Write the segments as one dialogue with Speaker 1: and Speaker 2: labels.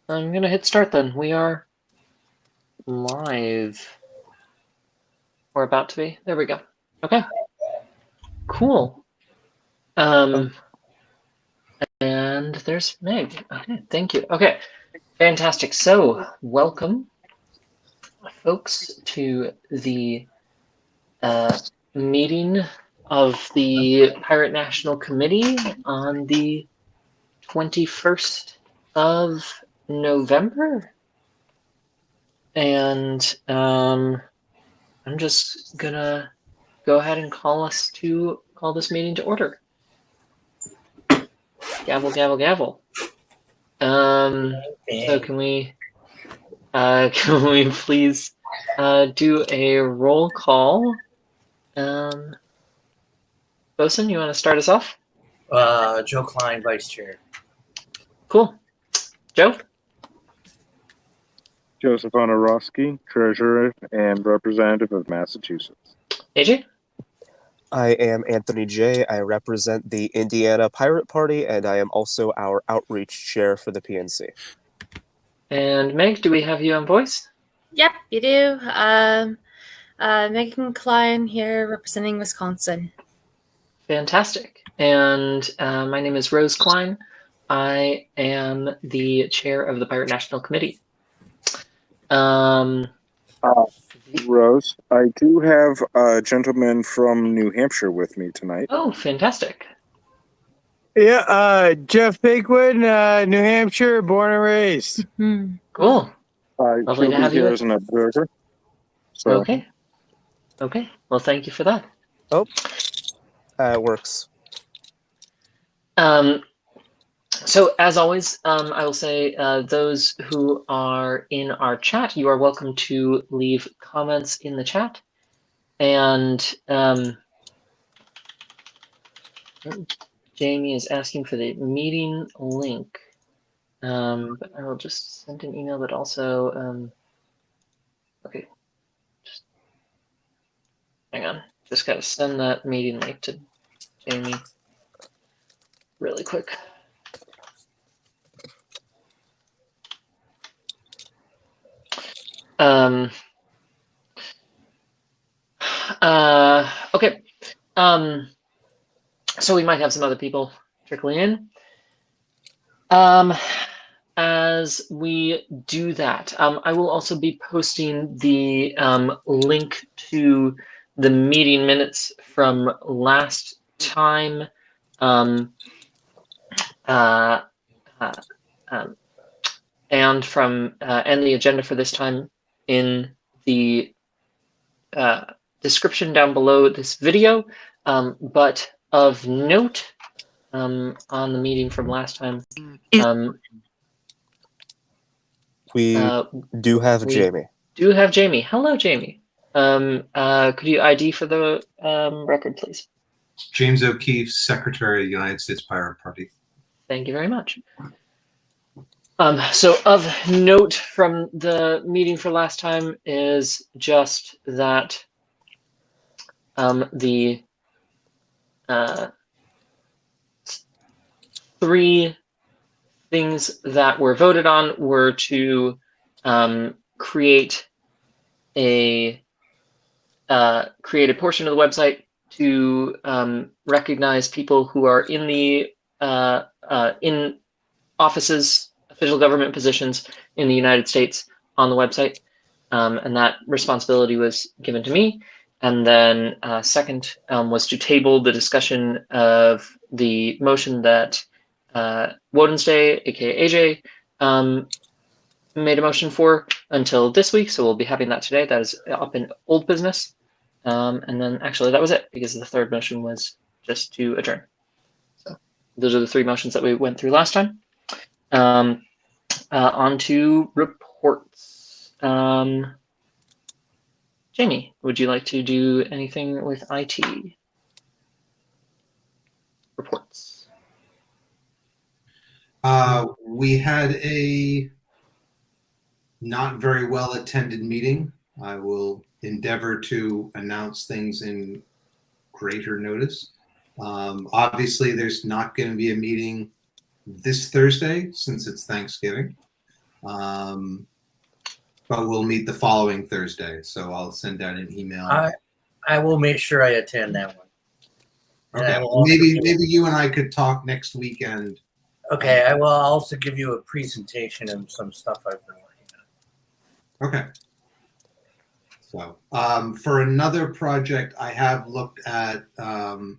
Speaker 1: I'm gonna hit start then. We are live. We're about to be. There we go. Okay. Cool. And there's Meg. Okay, thank you. Okay, fantastic. So, welcome, folks, to the meeting of the Pirate National Committee on the 21st of November. And I'm just gonna go ahead and call this meeting to order. Gavel, gavel, gavel. So can we please do a roll call? Bosun, you want to start us off?
Speaker 2: Joe Klein, Vice Chair.
Speaker 1: Cool. Joe?
Speaker 3: Joseph Honorowski, Treasurer and Representative of Massachusetts.
Speaker 1: AJ?
Speaker 4: I am Anthony J. I represent the Indiana Pirate Party, and I am also our outreach chair for the PNC.
Speaker 1: And Meg, do we have you on voice?
Speaker 5: Yep, you do. Megan Klein here representing Wisconsin.
Speaker 1: Fantastic. And my name is Rose Klein. I am the chair of the Pirate National Committee.
Speaker 3: Rose, I do have a gentleman from New Hampshire with me tonight.
Speaker 1: Oh, fantastic.
Speaker 6: Yeah, Jeff Bigwood, New Hampshire, born and raised.
Speaker 5: Mm-hmm.
Speaker 1: Cool.
Speaker 3: He'll be here as an observer. So.
Speaker 1: Okay. Okay. Well, thank you for that.
Speaker 4: Oh, it works.
Speaker 1: So as always, I will say those who are in our chat, you are welcome to leave comments in the chat. And Jamie is asking for the meeting link. But I will just send an email, but also, okay, just hang on. Just got to send that meeting link to Jamie really quick. Okay. So we might have some other people trickling in. As we do that, I will also be posting the link to the meeting minutes from last time, and the agenda for this time in the description down below this video. But of note, on the meeting from last time,
Speaker 4: we do have Jamie.
Speaker 1: Hello, Jamie. Could you ID for the record, please?
Speaker 7: James O'Keefe, Secretary of the United States Pirate Party.
Speaker 1: Thank you very much. So of note from the meeting for last time is just that the three things that were voted on were to create a portion of the website to recognize people who are in the in offices, official government positions in the United States on the website, and that responsibility was given to me. And then second was to table the discussion of the motion that Wodenstay, aka AJ, made a motion for until this week. So we'll be having that today. That is up in old business. And then actually that was it, because the third motion was just to adjourn. So those are the three motions that we went through last time. On to reports. Jamie, would you like to do anything with IT? Reports.
Speaker 7: We had a not very well attended meeting. I will endeavor to announce things in greater notice. Obviously, there's not going to be a meeting this Thursday since it's Thanksgiving. But we'll meet the following Thursday. So I'll send out an email.
Speaker 2: I will make sure I attend that one. And I
Speaker 7: Okay.
Speaker 2: will also
Speaker 7: Maybe
Speaker 2: give-
Speaker 7: maybe you and I could talk next weekend.
Speaker 2: Okay, I will also give you a presentation of some stuff I've been working on.
Speaker 7: Okay. So for another project, I have looked at the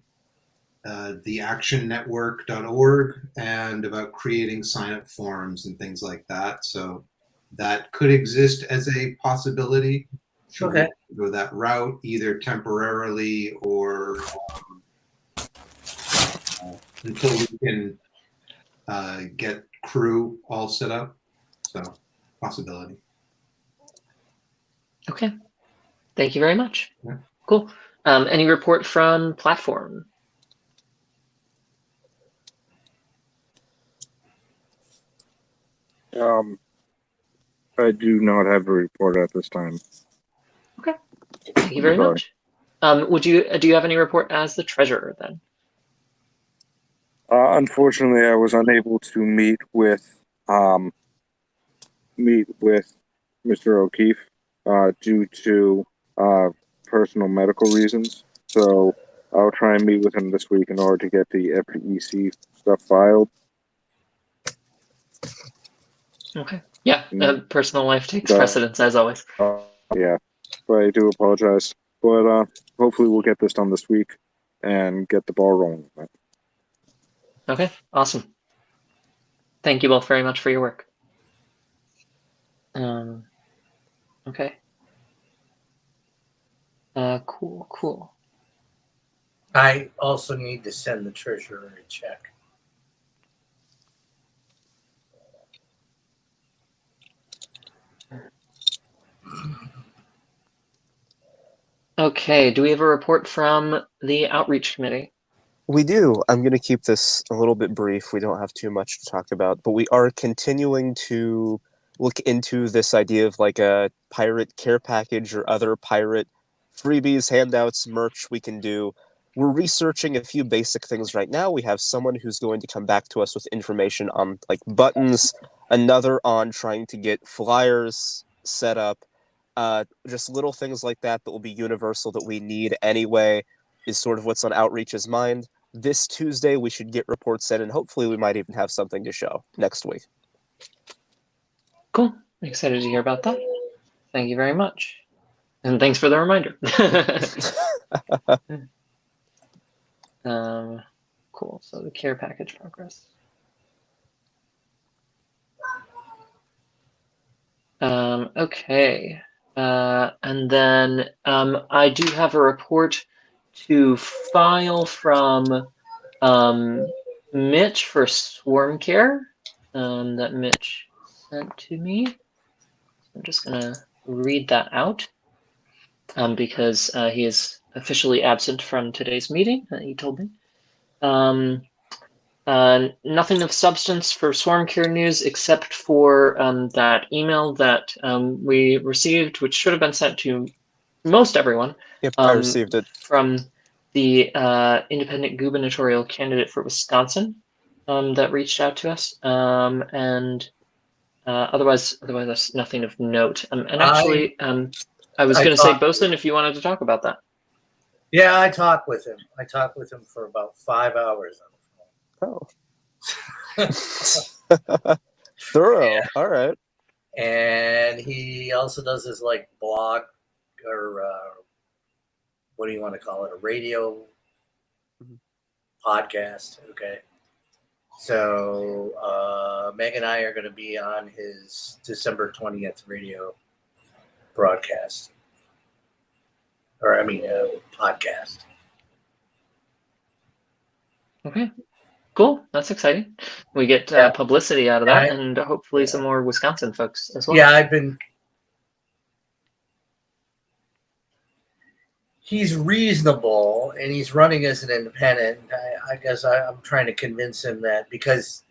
Speaker 7: actionnetwork.org and about creating sign-up forms and things like that. So that could exist as a possibility. Should
Speaker 2: Okay.
Speaker 7: we go that route, either temporarily or until we can get crew all set up. So possibility.
Speaker 1: Okay. Thank you very much.
Speaker 7: Yeah.
Speaker 1: Cool. Any report from platform?
Speaker 3: I do not have a report at this time.
Speaker 1: Thank you very
Speaker 3: Sorry.
Speaker 1: much. Do you have any report as the treasurer then?
Speaker 3: Unfortunately, I was unable to meet with Mr. O'Keefe due to personal medical reasons. So I'll try and meet with him this week in order to get the FEC stuff filed.
Speaker 1: Okay. Yeah, personal life takes
Speaker 3: That-
Speaker 1: precedence as always.
Speaker 3: Yeah, but I do apologize. But hopefully we'll get this done this week and get the ball rolling.
Speaker 1: Okay, awesome. Thank you both very much for your work. Okay. Cool.
Speaker 2: I also need to send the treasurer a check.
Speaker 1: Okay, do we have a report from the outreach committee?
Speaker 4: We do. I'm going to keep this a little bit brief. We don't have too much to talk about, but we are continuing to look into this idea of like a pirate care package or other pirate freebies, handouts, merch we can do. We're researching a few basic things right now. We have someone who's going to come back to us with information on like buttons, another on trying to get flyers set up, just little things like that that will be universal that we need anyway is sort of what's on Outreach's mind. This Tuesday, we should get reports in, and hopefully we might even have something to show next week.
Speaker 1: Cool. Excited to hear about that. Thank you very much. And thanks for the reminder. Cool. So the care package progress. Okay. And then I do have a report to file from Mitch for Swarm Care that Mitch sent to me. I'm just gonna read that out because he is officially absent from today's meeting, he told me. Nothing of substance for Swarm Care news except for that email that we received, which should have been sent to most everyone.
Speaker 4: Yep, I received it.
Speaker 1: From the independent gubernatorial candidate for Wisconsin that reached out to us. Otherwise, there's nothing of note. And actually, I was going to say, Bosun, if you wanted to talk about that.
Speaker 2: Yeah, I talked with him. I talked with him for about 5 hours on the phone.
Speaker 4: Oh. Thorough. All right.
Speaker 2: And he also does his like blog or what do you want to call it? A radio podcast. Okay. So Meg and I are going to be on his December 20th radio broadcast. Or, I mean, podcast.
Speaker 1: Okay. Cool. That's exciting. We get publicity out of that and hopefully some more Wisconsin folks as well.
Speaker 2: Yeah, he's reasonable and he's running as an independent. I guess I'm trying to convince him that because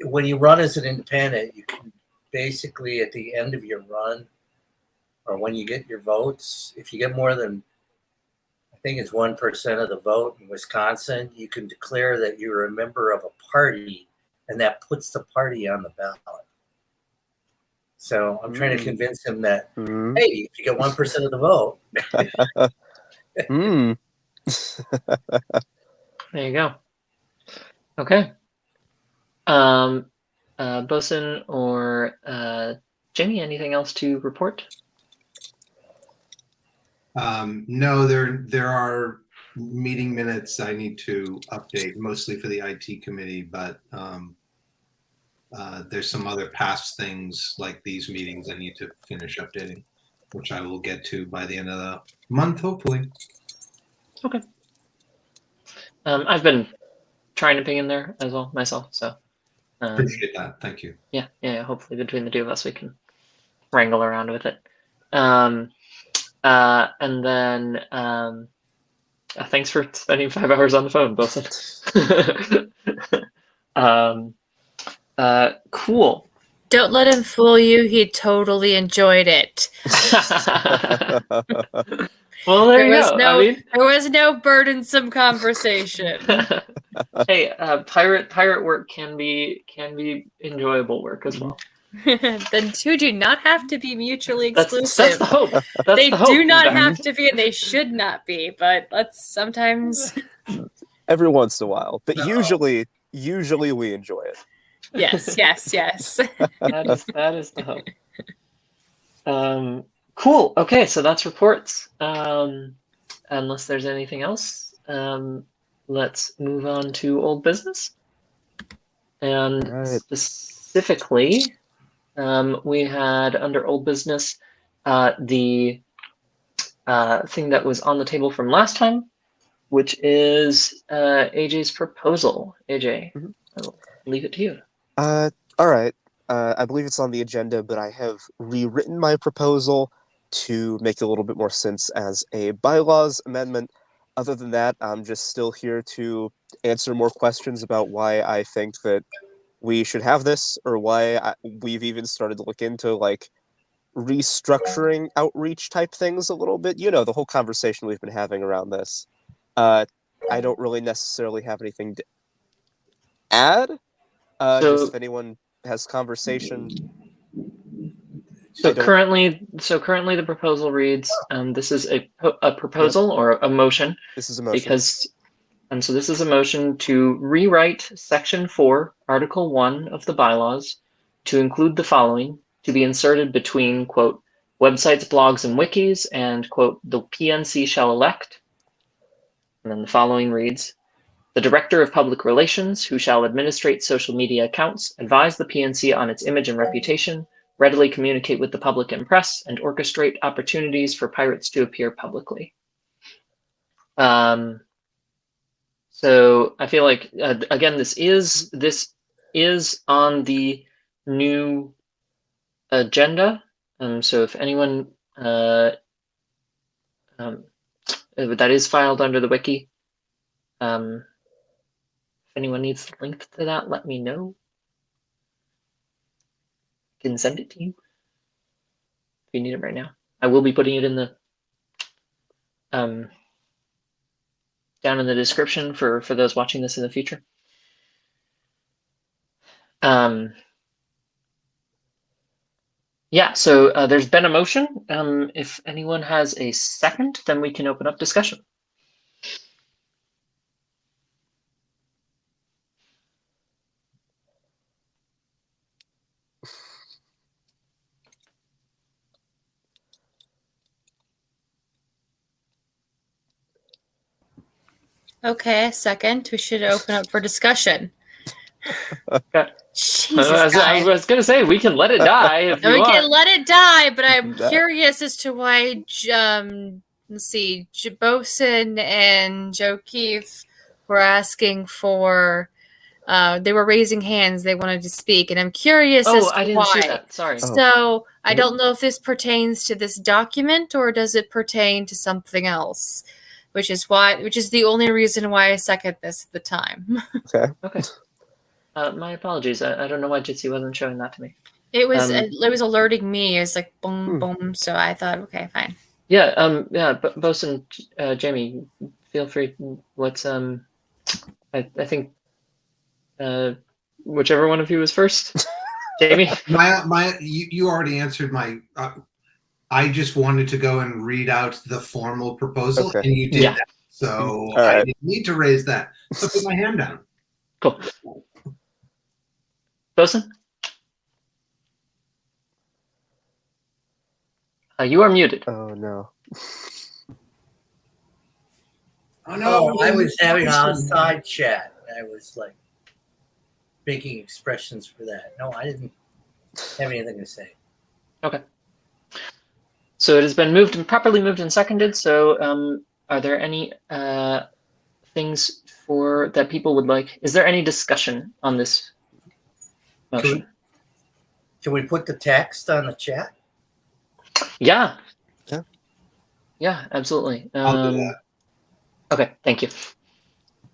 Speaker 2: when you run as an independent, you can basically at the end of your run or when you get your votes, if you get more than, I think it's 1% of the vote in Wisconsin, you can declare that you're a member of a party and that puts the party on the ballot. So I'm trying to convince him that,
Speaker 4: Hmm.
Speaker 2: hey, if you get 1% of the vote,
Speaker 4: Hmm.
Speaker 1: There you go. Okay. Bosun or Jamie, anything else to report?
Speaker 7: No, there are meeting minutes I need to update, mostly for the IT committee, but there's some other past things like these meetings I need to finish updating, which I will get to by the end of the month, hopefully.
Speaker 1: I've been trying to ping in there as well myself, so
Speaker 7: Appreciate that. Thank you.
Speaker 1: yeah. Hopefully, between the two of us, we can wrangle around with it. And then thanks for spending 5 hours on the phone, Bosun. Cool.
Speaker 5: Don't let him fool you. He totally enjoyed it.
Speaker 1: Well, there you
Speaker 5: was
Speaker 1: go.
Speaker 5: no,
Speaker 1: I mean,
Speaker 5: there was no burdensome conversation.
Speaker 1: hey, pirate work can be enjoyable work as well.
Speaker 5: The two do not have to be mutually
Speaker 1: That's
Speaker 5: exclusive.
Speaker 1: the hope. That's
Speaker 5: They
Speaker 1: the hope.
Speaker 5: do not
Speaker 1: Beck.
Speaker 5: have to be, and they should not be. But let's sometimes.
Speaker 4: Every once in a while, but
Speaker 7: No.
Speaker 4: usually we enjoy it.
Speaker 5: Yes.
Speaker 1: That is the hope. Cool. Okay, so that's reports. Unless there's anything else, let's move on to old business. And
Speaker 4: All right.
Speaker 1: specifically, we had under old business the thing that was on the table from last time, which is AJ's proposal. AJ,
Speaker 4: Mhm.
Speaker 1: I'll leave it to you.
Speaker 4: All right. I believe it's on the agenda, but I have rewritten my proposal to make a little bit more sense as a bylaws amendment. Other than that, I'm just still here to answer more questions about why I think that we should have this, or why we've even started to look into like restructuring outreach type things a little bit. You know, the whole conversation we've been having around this. I don't really necessarily have anything to add.
Speaker 1: So-
Speaker 4: Just if anyone has conversation.
Speaker 1: So currently the proposal reads, this is a proposal or a motion,
Speaker 4: This is a motion.
Speaker 1: so this is a motion to rewrite Section 4, Article 1 of the bylaws to include the following, to be inserted between, quote, websites, blogs, and wikis, and, quote, the PNC shall elect. And then the following reads, the Director of Public Relations, who shall administrate social media accounts, advise the PNC on its image and reputation, readily communicate with the public and press, and orchestrate opportunities for pirates to appear publicly. So I feel like again, this is on the new agenda. So if anyone that is filed under the wiki, if anyone needs the link to that, let me know. I can send it to you if you need it right now. I will be putting it in the down in the description for those watching this in the future. Yeah, so there's been a motion. If anyone has a second, then we can open up discussion.
Speaker 5: Okay, second. We should open up for discussion.
Speaker 1: Okay.
Speaker 5: Jesus,
Speaker 1: I was gonna say we can let it die if you
Speaker 5: we
Speaker 1: want.
Speaker 5: can let it die, but I'm
Speaker 4: That-
Speaker 5: curious as to why. Let's see, Bosun and Joe Keefe were asking for. They were raising hands. They wanted to speak, and I'm curious as
Speaker 1: Oh,
Speaker 5: to
Speaker 1: I didn't
Speaker 5: why.
Speaker 1: see that. Sorry.
Speaker 4: Oh.
Speaker 5: So I don't know if this pertains to this document or does it pertain to something else, which is the only reason why I second this at the time.
Speaker 1: Okay. My apologies. I don't know why Jitsi wasn't showing that to me.
Speaker 5: It was alerting me. It was like boom,
Speaker 4: Hmm.
Speaker 5: boom. So I thought, okay, fine.
Speaker 1: Yeah. Yeah. But Bosun, Jamie, feel free. What's I think whichever one of you was first. Jamie?
Speaker 7: You already answered my. I just wanted to go and read out the formal proposal,
Speaker 4: Okay.
Speaker 7: and you did
Speaker 1: Yeah.
Speaker 7: that. So
Speaker 4: All
Speaker 7: I
Speaker 4: right.
Speaker 7: didn't need to raise that. So put my hand down.
Speaker 1: Cool. Bosun? You are muted.
Speaker 4: Oh no.
Speaker 7: Oh no!
Speaker 2: I was having a side chat. I was like making expressions for that. No, I didn't have anything to say.
Speaker 1: So it has been moved and properly moved and seconded. So are there any things that people would like? Is there any discussion on this motion?
Speaker 2: Can we put the text on the chat?
Speaker 1: Yeah.
Speaker 4: Yeah.
Speaker 1: Yeah, absolutely.
Speaker 7: I'll do that.
Speaker 1: Okay, thank you.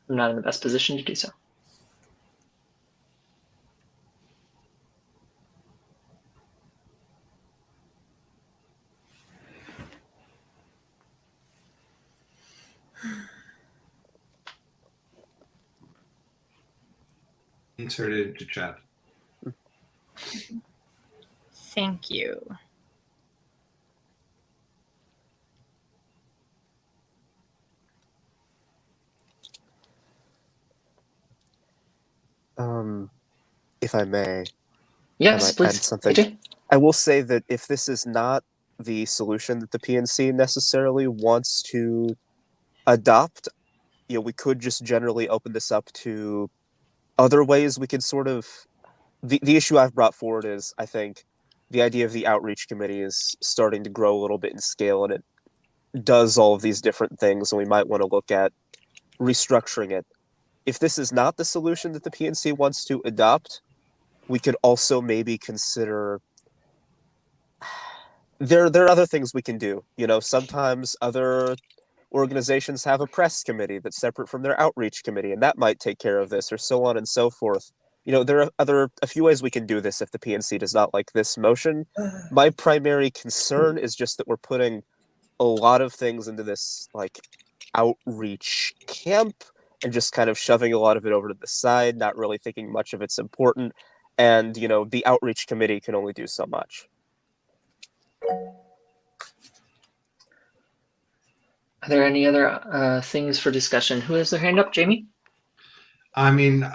Speaker 1: I'm not in the best position to do so.
Speaker 7: Insert it into chat.
Speaker 5: Thank you.
Speaker 4: If I may,
Speaker 1: Yes,
Speaker 4: might add
Speaker 1: please.
Speaker 4: something.
Speaker 1: AJ?
Speaker 4: I will say that if this is not the solution that the PNC necessarily wants to adopt, we could just generally open this up to other ways we could sort of. The issue I've brought forward is, I think, the idea of the outreach committee is starting to grow a little bit in scale, and it does all of these different things, and we might want to look at restructuring it. If this is not the solution that the PNC wants to adopt, we could also maybe consider there are other things we can do. Sometimes other organizations have a press committee that's separate from their outreach committee, and that might take care of this, or so on and so forth. There are a few ways we can do this if the PNC does not like this motion. My primary concern is just that we're putting a lot of things into this outreach camp and just kind of shoving a lot of it over to the side, not really thinking much of it's important. And, the outreach committee can only do so much.
Speaker 1: Are there any other things for discussion? Who has their hand up? Jamie?
Speaker 7: I mean,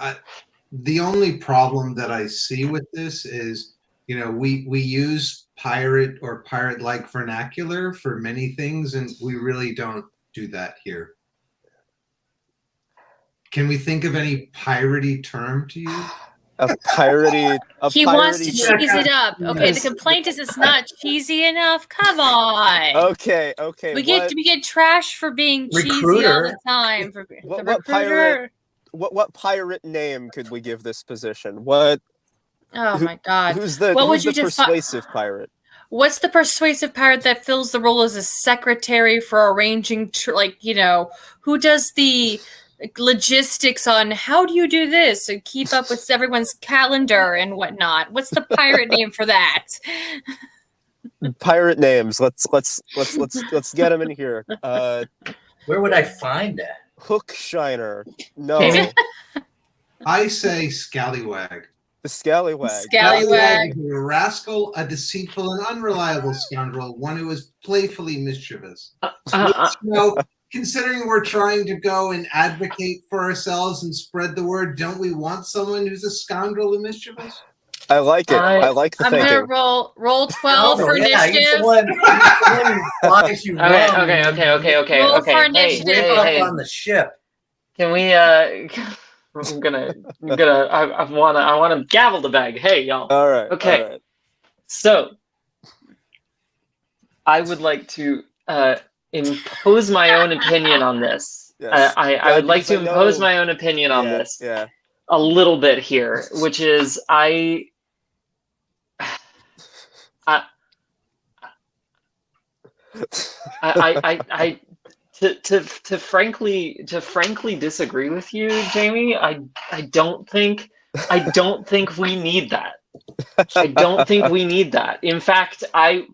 Speaker 7: the only problem that I see with this is, we use pirate or pirate-like vernacular for many things, and we really don't do that here. Can we think of any piratey term to use?
Speaker 5: He wants to cheese it up. Okay, the complaint is it's not cheesy enough. Come on.
Speaker 4: Okay.
Speaker 5: We get trashed for being cheesy all the time.
Speaker 4: What pirate name could we give this position? What?
Speaker 5: Oh my God!
Speaker 4: Who's the persuasive pirate?
Speaker 5: What's the persuasive pirate that fills the role as a secretary for arranging, who does the logistics on how do you do this and keep up with everyone's calendar and whatnot? What's the pirate name for that?
Speaker 4: Pirate names. Let's get them in here.
Speaker 2: Where would I find that?
Speaker 4: Hookshiner. No.
Speaker 7: I say scallywag.
Speaker 4: The scallywag.
Speaker 5: Scallywag.
Speaker 7: A rascal, a deceitful and unreliable scoundrel, one who is playfully mischievous. Considering we're trying to go and advocate for ourselves and spread the word, don't we want someone who's a scoundrel and mischievous?
Speaker 4: I like it. I like the thinking.
Speaker 5: I'm gonna roll 12 for initiative.
Speaker 2: He's the one who buys you rum.
Speaker 1: Okay.
Speaker 5: Roll for initiative.
Speaker 1: Hey.
Speaker 2: On the ship.
Speaker 1: Can we? I want to gavel the bag. Hey, y'all.
Speaker 4: All right.
Speaker 1: Okay.
Speaker 4: All right.
Speaker 1: So, I would like to impose my own opinion on this.
Speaker 4: Yes.
Speaker 1: I would like to impose my own opinion on this.
Speaker 4: Yeah.
Speaker 1: A little bit here, which is to frankly disagree with you, Jamie. I don't think we need that. I don't think we need that. In fact, I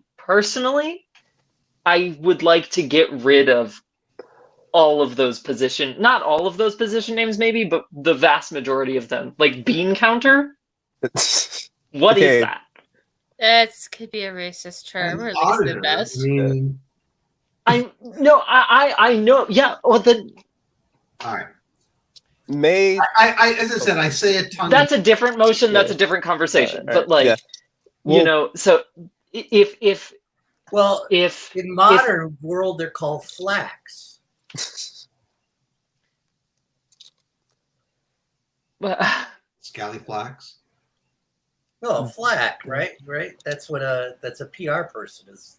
Speaker 1: would like to get rid of all of those not all of those position names maybe, but the vast majority of them. Like bean counter. What is
Speaker 4: Okay.
Speaker 1: that?
Speaker 5: It could be a racist term, or at least the
Speaker 7: Auditor,
Speaker 5: best.
Speaker 7: I mean,
Speaker 1: I know. Yeah. Well, then
Speaker 7: all right.
Speaker 4: May
Speaker 7: I as I said, I say a ton.
Speaker 1: that's a different motion. That's
Speaker 4: Yeah.
Speaker 1: a different conversation.
Speaker 4: Alright,
Speaker 1: But like,
Speaker 4: yeah.
Speaker 1: you
Speaker 4: Well-
Speaker 1: know, so if
Speaker 2: Well,
Speaker 1: if
Speaker 2: in modern world, they're called flax.
Speaker 7: Scallyflax.
Speaker 2: No, flack, right? Right. That's what that's a PR person is.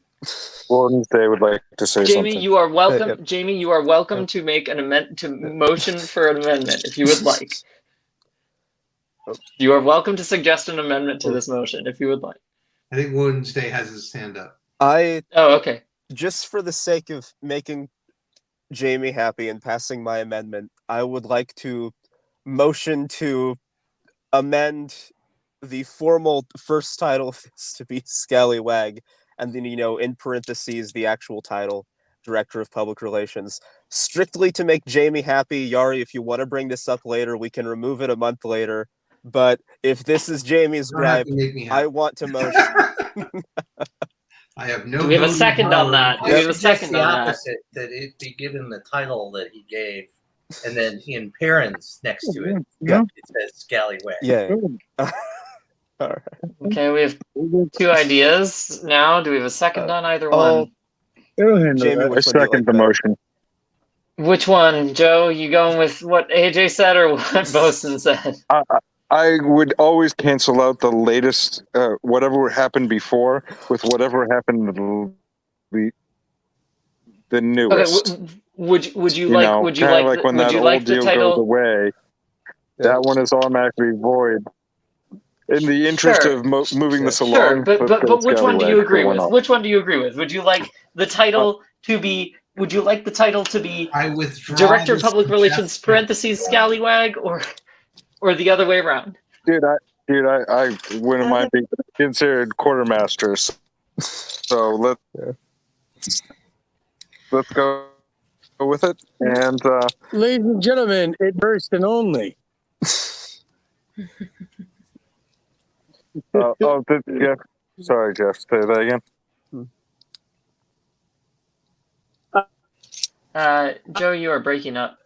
Speaker 3: Gordon Day would like to say
Speaker 1: Jamie,
Speaker 3: something.
Speaker 1: you are welcome.
Speaker 4: Yep.
Speaker 1: Jamie, you are welcome to make an amend to motion for an amendment if you would like.
Speaker 4: Oh.
Speaker 1: You are welcome to suggest an amendment to this motion if you would like.
Speaker 7: I think Wednesday has his hand up.
Speaker 4: I
Speaker 1: Oh, okay.
Speaker 4: just for the sake of making Jamie happy and passing my amendment, I would like to motion to amend the formal first title of this to be Scallywag, and then, in parentheses, the actual title, Director of Public Relations, strictly to make Jamie happy. Yari, if you want to bring this up later, we can remove it a month later. But if this is Jamie's
Speaker 7: You don't have
Speaker 4: gripe,
Speaker 7: to make me
Speaker 4: I
Speaker 7: happy.
Speaker 4: want to motion.
Speaker 7: I have no.
Speaker 1: Do we have a
Speaker 7: voting
Speaker 1: second on
Speaker 7: power.
Speaker 1: that? Do we
Speaker 2: I
Speaker 1: have a
Speaker 2: suggest
Speaker 1: second
Speaker 2: the
Speaker 1: on that?
Speaker 2: opposite, that it be given the title that he gave, and then in parents next to it,
Speaker 4: Yeah.
Speaker 2: it says Scallywag.
Speaker 4: Yeah. All right.
Speaker 1: Okay, we have two ideas now. Do we have a second on either
Speaker 4: I'll-
Speaker 1: one?
Speaker 6: It'll handle
Speaker 4: Jamie,
Speaker 6: that.
Speaker 3: I
Speaker 4: which one do you
Speaker 3: second
Speaker 4: like
Speaker 3: the
Speaker 4: better?
Speaker 3: motion.
Speaker 1: Which one, Joe? You going with what AJ said or what Boson said?
Speaker 3: I would always cancel out the latest, whatever happened before, with whatever happened the
Speaker 1: Okay,
Speaker 3: newest.
Speaker 1: would you
Speaker 3: you
Speaker 1: like
Speaker 3: know,
Speaker 1: would you
Speaker 3: kinda
Speaker 1: like
Speaker 3: when
Speaker 1: would
Speaker 3: that
Speaker 1: you
Speaker 3: old
Speaker 1: like the
Speaker 3: deal goes
Speaker 1: title?
Speaker 3: away, that one is automatically void. In the interest
Speaker 1: Sure.
Speaker 3: of moving this
Speaker 1: Sure,
Speaker 3: along,
Speaker 1: but
Speaker 3: let's go
Speaker 1: which one do you
Speaker 3: Scallywag
Speaker 1: agree
Speaker 3: for one
Speaker 1: with?
Speaker 3: off.
Speaker 1: Which one do you agree with? Would you like the title to be? Would you like the title to be
Speaker 7: I withdraw.
Speaker 1: Director of
Speaker 7: the
Speaker 1: Public Relations
Speaker 7: suggestion.
Speaker 1: parentheses Scallywag or the other way around?
Speaker 3: Dude, I wouldn't mind being considered quartermaster. So let's go with it. And
Speaker 6: Ladies and gentlemen, it burst and only.
Speaker 3: Jeff, sorry, Jeff, say that again.
Speaker 1: Joe, you are breaking up.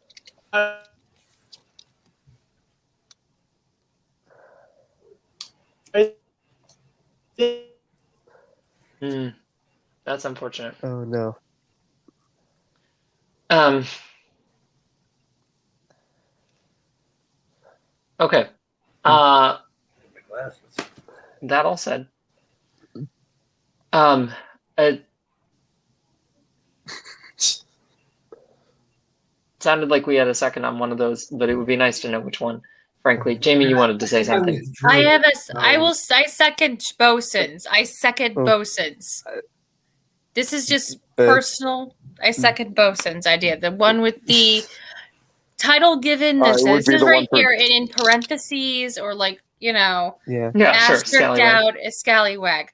Speaker 1: Hmm, that's unfortunate.
Speaker 4: Oh no.
Speaker 1: Okay.
Speaker 2: My glasses.
Speaker 1: That all said. It sounded like we had a second on one of those, but it would be nice to know which one. Frankly, Jamie, you wanted to say
Speaker 7: I
Speaker 1: something.
Speaker 7: withdrew.
Speaker 5: I have a. I second Bosun's. I second
Speaker 4: Oh.
Speaker 5: Bosun's. This is just
Speaker 4: Uh,
Speaker 5: personal. I second Bosun's idea. The one with the title given.
Speaker 3: It
Speaker 5: This
Speaker 3: would
Speaker 5: this
Speaker 3: be
Speaker 5: is
Speaker 3: the
Speaker 5: right
Speaker 3: one for-
Speaker 5: here, and in parentheses or
Speaker 4: Yeah.
Speaker 1: Yeah, sure.
Speaker 5: asterisk
Speaker 1: Scallywag.
Speaker 5: out a scallywag.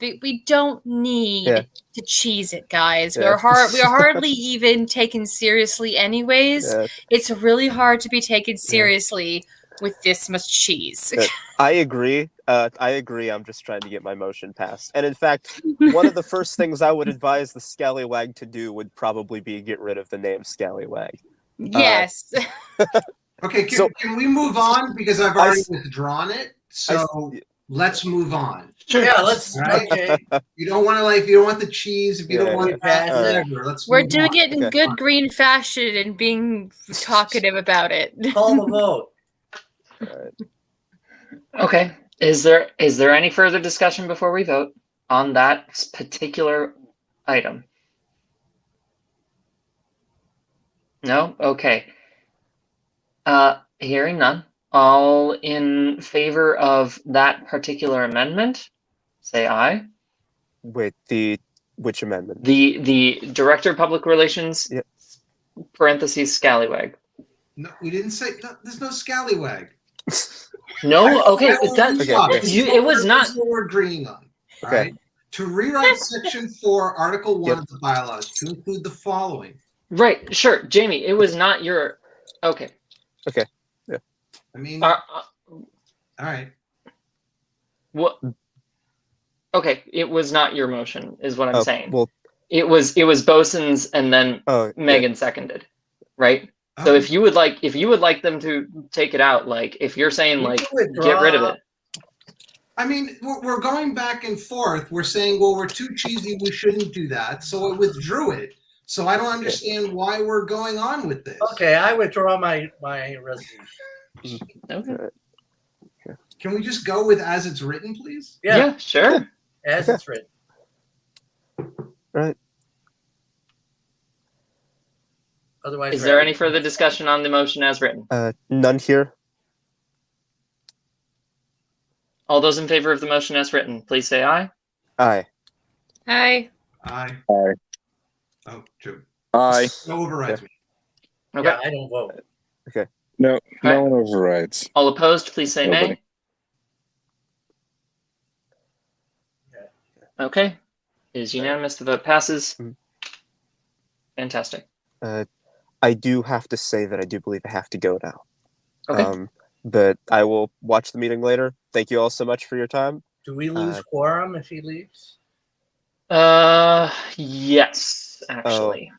Speaker 5: We don't need
Speaker 4: Yeah.
Speaker 5: to cheese it, guys.
Speaker 4: Yeah.
Speaker 5: We are hardly even taken seriously, anyways.
Speaker 4: Yeah.
Speaker 5: It's really hard to be taken seriously with this much cheese.
Speaker 4: Yeah. I agree. I'm just trying to get my motion passed. And in fact, one of the first things I would advise the Scallywag to do would probably be get rid of the name Scallywag.
Speaker 5: Yes.
Speaker 7: Okay, can we move on because I've already withdrawn it? So let's move on.
Speaker 1: Sure.
Speaker 2: Yeah, let's.
Speaker 7: Right.
Speaker 2: Okay.
Speaker 7: You don't want to if you don't want the cheese, if you
Speaker 4: Yeah,
Speaker 7: don't want
Speaker 2: yeah.
Speaker 7: that,
Speaker 2: All right.
Speaker 7: whatever. Let's.
Speaker 5: We're
Speaker 7: move
Speaker 5: doing
Speaker 7: on.
Speaker 5: it in
Speaker 4: Okay.
Speaker 5: good green fashion and being talkative about it.
Speaker 2: Call the vote.
Speaker 1: Okay. Is there any further discussion before we vote on that particular item? No? Okay. Hearing none. All in favor of that particular amendment, say aye.
Speaker 4: Wait, which amendment?
Speaker 1: The Director of Public Relations,
Speaker 4: Yep.
Speaker 1: parentheses, Scallywag.
Speaker 7: No, we didn't say. No, there's no scallywag.
Speaker 1: No? Okay.
Speaker 7: That's
Speaker 1: It was not.
Speaker 7: what we're agreeing on. All
Speaker 4: Okay.
Speaker 7: right. To rewrite Section 4, Article 1 of the bylaws to include the following.
Speaker 1: Right. Sure. Jamie, it was not your. Okay.
Speaker 7: I mean,
Speaker 1: Uh,
Speaker 7: all right.
Speaker 1: What? Okay, it was not your motion, is what I'm
Speaker 4: Oh,
Speaker 1: saying.
Speaker 4: well,
Speaker 1: It was Bosun's, and then
Speaker 4: oh, yeah.
Speaker 1: Megan seconded, right?
Speaker 7: Oh,
Speaker 1: So if you would like them to take it out, like if you're saying
Speaker 2: You
Speaker 1: like
Speaker 2: can
Speaker 1: get rid of
Speaker 2: withdraw.
Speaker 1: it,
Speaker 7: I mean, we're going back and forth. We're saying, well, we're too cheesy. We shouldn't do that. So I withdrew it. So I don't understand why we're going on with this.
Speaker 2: Okay, I withdraw my resolution.
Speaker 1: okay.
Speaker 7: Can we just go with as it's written, please?
Speaker 2: Yeah,
Speaker 1: Sure.
Speaker 2: as it's written.
Speaker 4: Right.
Speaker 2: Otherwise,
Speaker 1: Is there any further discussion on the motion as written?
Speaker 4: None here.
Speaker 1: All those in favor of the motion as written, please say aye.
Speaker 4: Aye.
Speaker 5: Hi.
Speaker 7: Aye.
Speaker 3: Aye.
Speaker 7: Oh, Joe.
Speaker 3: Aye.
Speaker 7: No overrides me.
Speaker 1: Okay.
Speaker 2: Yeah, I don't vote.
Speaker 3: No,
Speaker 1: Aye.
Speaker 3: no one overrides.
Speaker 1: All opposed, please say
Speaker 3: Nobody.
Speaker 1: nay. Okay. It is unanimous. The vote passes.
Speaker 4: Mhm.
Speaker 1: Fantastic.
Speaker 4: I do have to say that I do believe I have to go now.
Speaker 1: Okay.
Speaker 4: But I will watch the meeting later. Thank you all so much for your time.
Speaker 2: Do we lose quorum if he leaves?
Speaker 1: Yes, actually.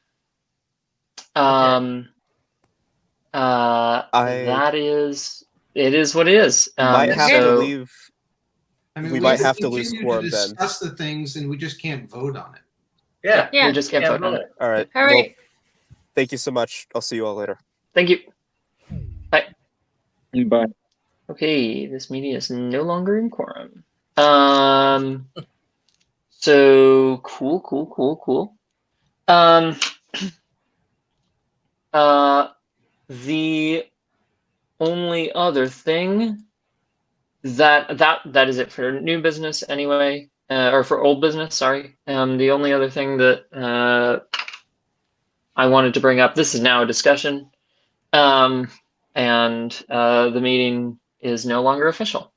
Speaker 1: That is, it is what it is.
Speaker 4: Might have to
Speaker 1: so-
Speaker 4: leave.
Speaker 7: I mean,
Speaker 4: We might
Speaker 7: can
Speaker 4: have to lose
Speaker 7: continue
Speaker 4: quorum
Speaker 7: to
Speaker 4: then.
Speaker 7: discuss the things, and we just can't vote on it.
Speaker 2: Yeah.
Speaker 5: Yeah.
Speaker 1: We just can't vote on it.
Speaker 4: All right.
Speaker 5: All right.
Speaker 4: Well, thank you so much. I'll see you all later.
Speaker 1: Thank you.
Speaker 3: Bye.
Speaker 1: Okay, this meeting is no longer in quorum. So cool. The only other thing that is it for new business anyway, or for old business. Sorry. The only other thing that I wanted to bring up. This is now a discussion, and the meeting is no longer official.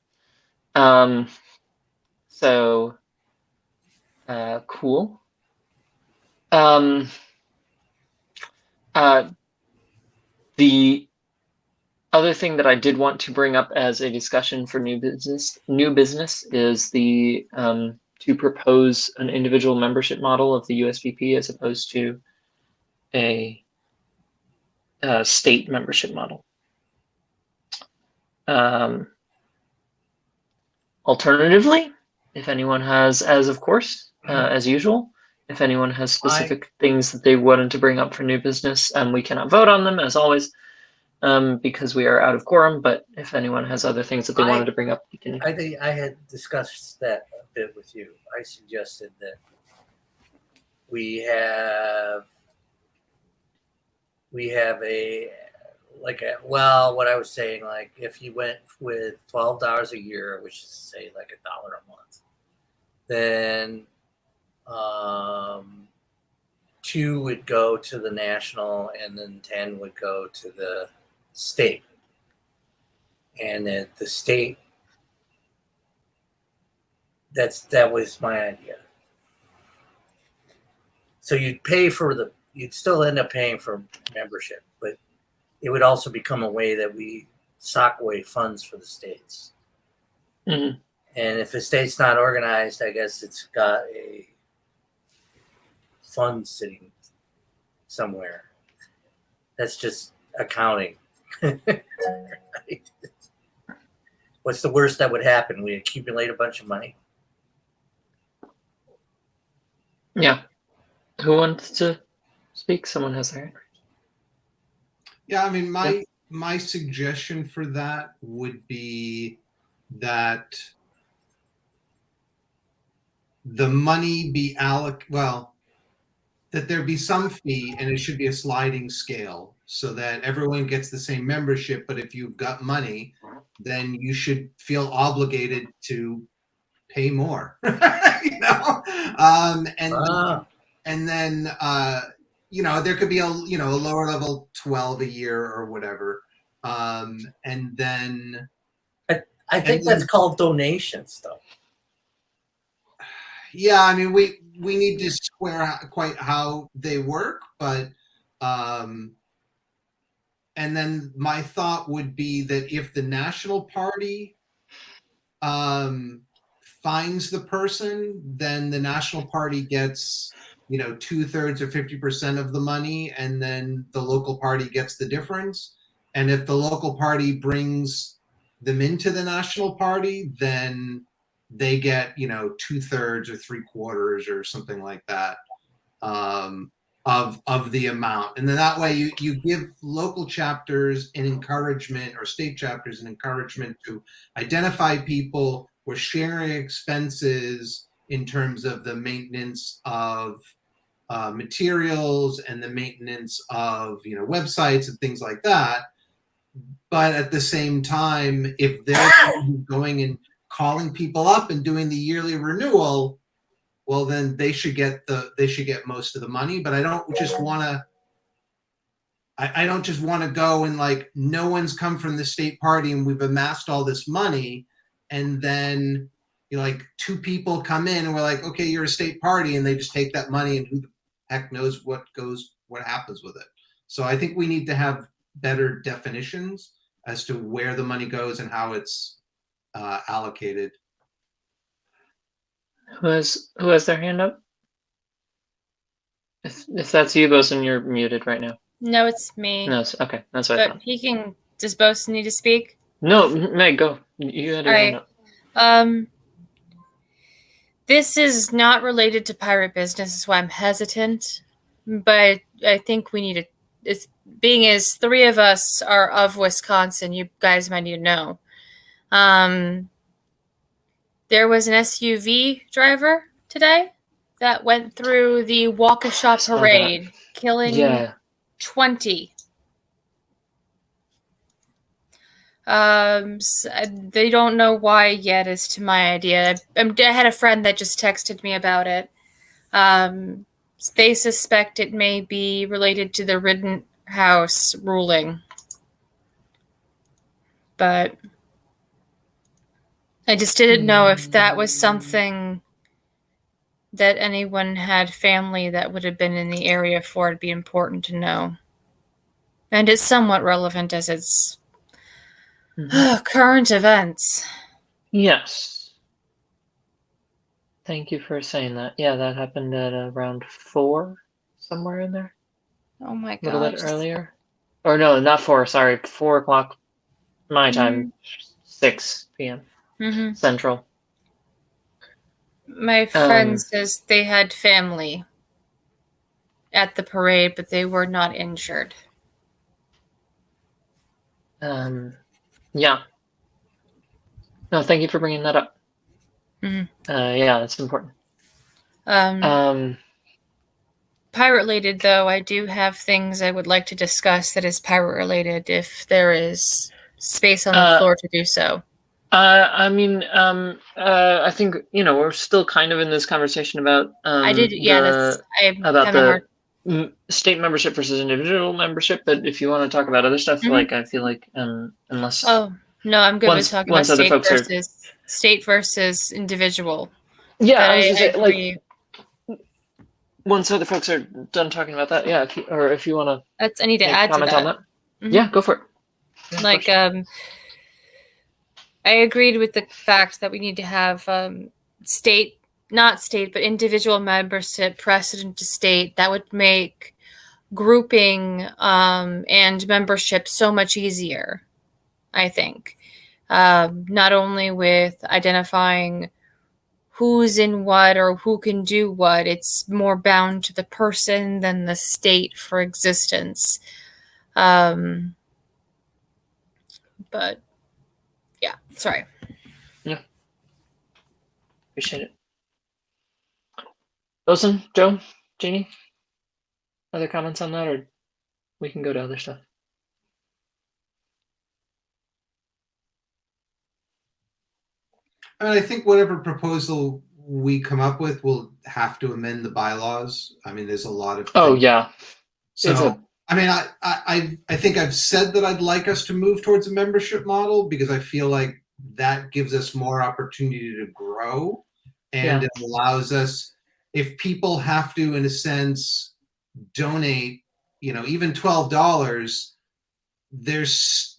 Speaker 1: So cool. The other thing that I did want to bring up as a discussion for new business is the to propose an individual membership model of the USVP as opposed to a state membership model. Alternatively, if anyone has, as usual, if anyone has specific things that they wanted to bring up for new business, we cannot vote on them as always, because we are out of quorum. But if anyone has other things that they wanted to bring up, we can.
Speaker 2: I think I had discussed that a bit with you. I suggested that we have what I was saying, like if you went with $12 a year, which is say like $1 a month, then 2 would go to the national and then 10 would go to the state. And then the state, that was my idea. So you'd still end up paying for membership, but it would also become a way that we sock away funds for the states.
Speaker 1: Mhm.
Speaker 2: And if a state's not organized, I guess it's got a fund sitting somewhere. That's just accounting. Right? What's the worst that would happen? We accumulate a bunch of money.
Speaker 1: Yeah. Who wants to speak? Someone has their hand.
Speaker 7: Yeah, I mean, my suggestion for that would be that the money be that there be some fee, and it should be a sliding scale so that everyone gets the same membership. But if you've got money, then you should feel obligated to pay more, and then there could be a lower level 12 a year or whatever, and then
Speaker 2: I think that's called donations, though.
Speaker 7: Yeah, I mean, we need to square out quite how they work, but and then my thought would be that if the national party finds the person, then the national party gets, 2/3 or 50% of the money, and then the local party gets the difference. And if the local party brings them into the national party, then they get, 2/3 or 3/4 or something like that, of the amount. And then that way you give local chapters an encouragement, or state chapters an encouragement, to identify people. We're sharing expenses in terms of the maintenance of materials and the maintenance of websites and things like that. But at the same time, if they're going and calling people up and doing the yearly renewal, well, then they should get most of the money. But I don't just want to go and, like, no one's come from the state party and we've amassed all this money, and then like 2 people come in and we're like, okay, you're a state party, and they just take that money, and who the heck knows what happens with it. So I think we need to have better definitions as to where the money goes and how it's allocated.
Speaker 1: Who has their hand up? If that's you, Bosun, you're muted right now.
Speaker 5: No, it's me.
Speaker 1: No, okay, that's what I
Speaker 5: But
Speaker 1: thought.
Speaker 5: he can. Does Bosun need to speak?
Speaker 1: No, Meg, go. You had your
Speaker 5: All
Speaker 1: hand
Speaker 5: right.
Speaker 1: up.
Speaker 5: This is not related to pirate business, is why I'm hesitant. But I think we need to. It's being as 3 of us are of Wisconsin, you guys might need to know. There was an SUV driver today that went through the Waukesha
Speaker 1: Saw that.
Speaker 5: parade, killing
Speaker 1: Yeah.
Speaker 5: 20. They don't know why yet, as to my idea. I had a friend that just texted me about it. They suspect it may be related to the Rittenhouse ruling. But I just didn't know if that was something that anyone had family that would have been in the area for. It'd be important to know. And it's somewhat relevant as it's current events.
Speaker 1: Yes. Thank you for saying that. Yeah, that happened at around 4, somewhere in there.
Speaker 5: Oh my
Speaker 1: A little bit
Speaker 5: gosh.
Speaker 1: earlier. Or no, not 4, sorry. 4 o'clock my time, 6 p.m.
Speaker 5: Mm-hmm.
Speaker 1: Central.
Speaker 5: My friend says they had family at the parade, but they were not injured.
Speaker 1: Yeah. No, thank you for bringing that up.
Speaker 5: Mhm.
Speaker 1: Yeah, that's important.
Speaker 5: Pirate related, though, I do have things I would like to discuss that is pirate related, if there is space on the floor to do so.
Speaker 1: I mean, I think we're still kind of in this conversation about state membership versus individual membership. But if you want to talk about other stuff, like, I feel like unless
Speaker 5: no, I'm good with talking about state versus individual.
Speaker 1: Yeah,
Speaker 5: but
Speaker 1: I was just saying,
Speaker 5: agree.
Speaker 1: like, once other folks are done talking about that, yeah, if you want to,
Speaker 5: I need to add to that.
Speaker 1: On that. Mm-hmm. Yeah, go for it. Yeah,
Speaker 5: like, I agreed with the fact that we need to have not state, but individual membership precedent to state. That would make grouping and membership so much easier, I think. Not only with identifying who's in what or who can do what, it's more bound to the person than the state for existence. But yeah, sorry.
Speaker 1: Yeah. Appreciate it. Bosun, Joe, Jeannie, other comments on that, or we can go to other stuff?
Speaker 7: I think whatever proposal we come up with, we'll have to amend the bylaws. I mean, there's a lot of things.
Speaker 1: Oh, yeah.
Speaker 7: So, I mean, I think I've said that I'd like us to move towards a membership model, because I feel like that gives us more opportunity to grow, and it allows us, if people have to, in a sense, donate, even $12, there's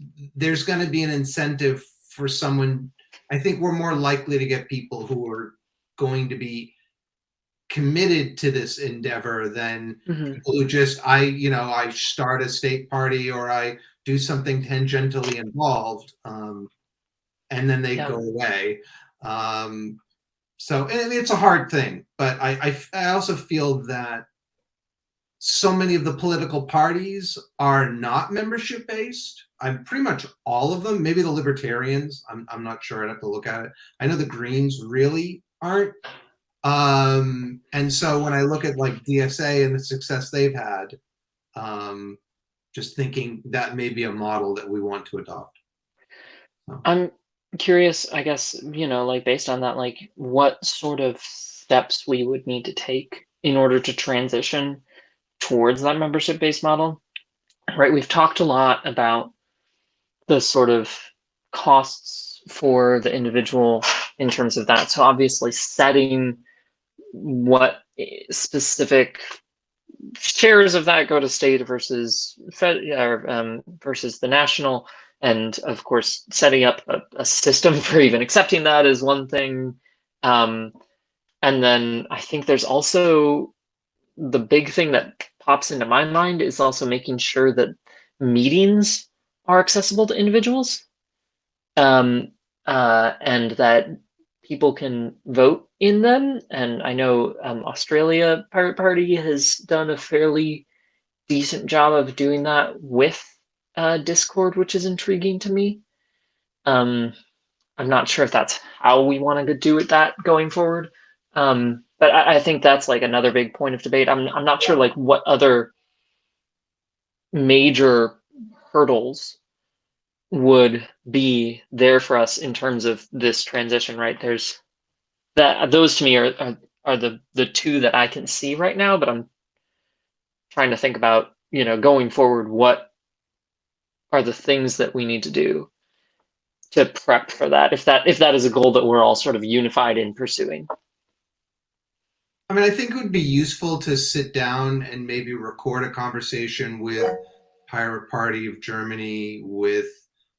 Speaker 7: going to be an incentive for someone I think we're more likely to get people who are going to be committed to this endeavor than
Speaker 1: Mhm.
Speaker 7: people who just I start a state party or I do something tangentially involved, and then they
Speaker 1: Yeah.
Speaker 7: go away. So and it's a hard thing, but I also feel that so many of the political parties are not membership based. I'm pretty much all of them. Maybe the Libertarians. I'm not sure. I'd have to look at it. I know the Greens really aren't. And so when I look at like DSA and the success they've had, just thinking that may be a model that we want to adopt.
Speaker 1: I'm curious, I guess, like based on that, like what sort of steps we would need to take in order to transition towards that membership-based model, right? We've talked a lot about the sort of costs for the individual in terms of that. So obviously setting what specific shares of that go to state versus versus the national, and of course setting up a system for even accepting that is one thing. And then I think there's also the big thing that pops into my mind is also making sure that meetings are accessible to individuals, and that people can vote in them. And I know Australia Pirate Party has done a fairly decent job of doing that with Discord, which is intriguing to me. I'm not sure if that's how we want to do it that going forward. But I think that's like another big point of debate. I'm not sure like what other major hurdles would be there for us in terms of this transition, right? There's that, those to me are the two that I can see right now, but I'm trying to think about, going forward, what are the things that we need to do to prep for that, if that is a goal that we're all sort of unified in pursuing.
Speaker 7: I mean, I think it would be useful to sit down and maybe record a conversation with Pirate Party of Germany, with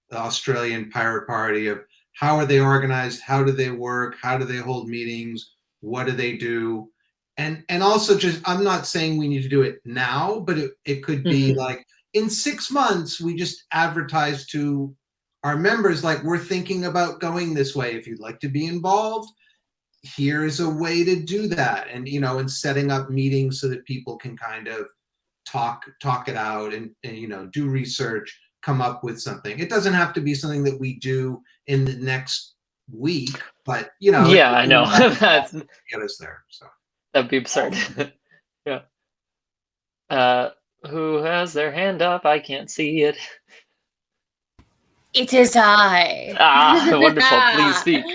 Speaker 7: the Australian Pirate Party, of how are they organized, how do they work, how do they hold meetings, what do they do, and also just, I'm not saying we need to do it now, but it could be like in 6 months we just advertise to our members like we're thinking about going this way. If you'd like to be involved, here's a way to do that, and and setting up meetings so that people can kind of talk it out and do research, come up with something. It doesn't have to be something that we do in the next week, but
Speaker 1: yeah, I know. That's
Speaker 7: get us there. So
Speaker 1: that'd be absurd. Yeah. Who has their hand up? I can't see it.
Speaker 5: It is I.
Speaker 1: Wonderful. Please speak.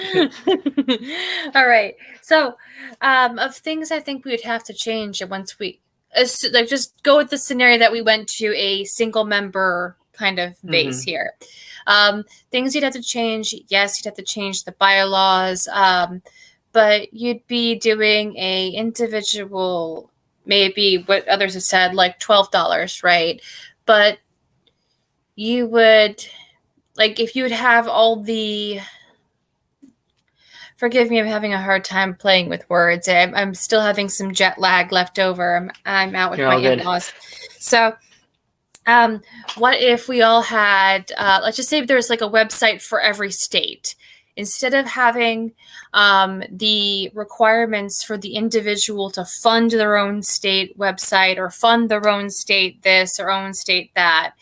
Speaker 5: All right. So, of things I think we would have to change once we, like, just go with the scenario that we went to a single member kind of base here. Things you'd have to change. Yes, you'd have to change the bylaws. But you'd be doing a individual, maybe what others have said, like $12, right? But you would, like, if you would have all the, forgive me, I'm having a hard time playing with words. I'm still having some jet lag left over. I'm out with
Speaker 1: You're
Speaker 5: my
Speaker 1: all good.
Speaker 5: in-laws. So what if we all had, let's just say there's like a website for every state. Instead of having the requirements for the individual to fund their own state website or fund their own state this or own state that,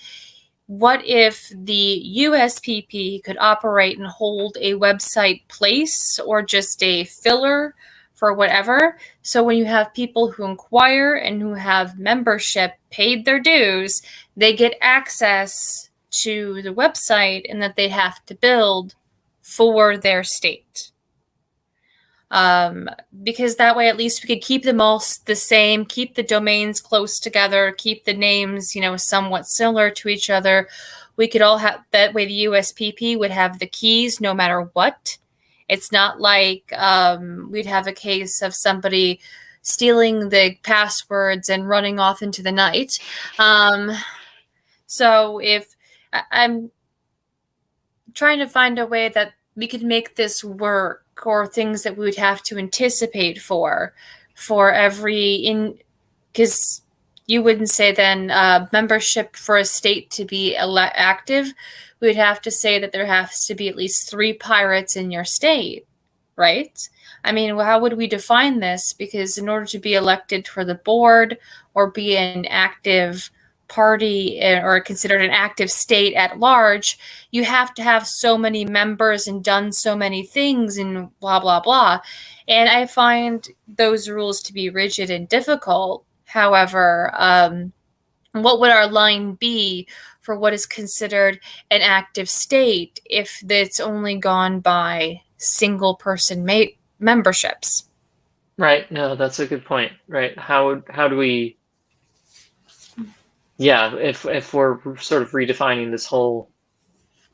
Speaker 5: what if the USPP could operate and hold a website place or just a filler for whatever? So when you have people who inquire and who have membership paid their dues, they get access to the website and that they have to build for their state. Because that way at least we could keep them all the same, keep the domains close together, keep the names, somewhat similar to each other. We could all have, that way the USPP would have the keys no matter what. It's not like we'd have a case of somebody stealing the passwords and running off into the night. So if I'm trying to find a way that we could make this work, or things that we would have to anticipate for every in, because you wouldn't say then membership for a state to be active, we would have to say that there has to be at least 3 pirates in your state, right? I mean, how would we define this? Because in order to be elected for the board or be an active party or considered an active state at large, you have to have so many members and done so many things and blah, blah, blah. And I find those rules to be rigid and difficult. However, what would our line be for what is considered an active state if it's only gone by single person memberships?
Speaker 1: Right. No, that's a good point. Right. How do we? Yeah, if we're sort of redefining this whole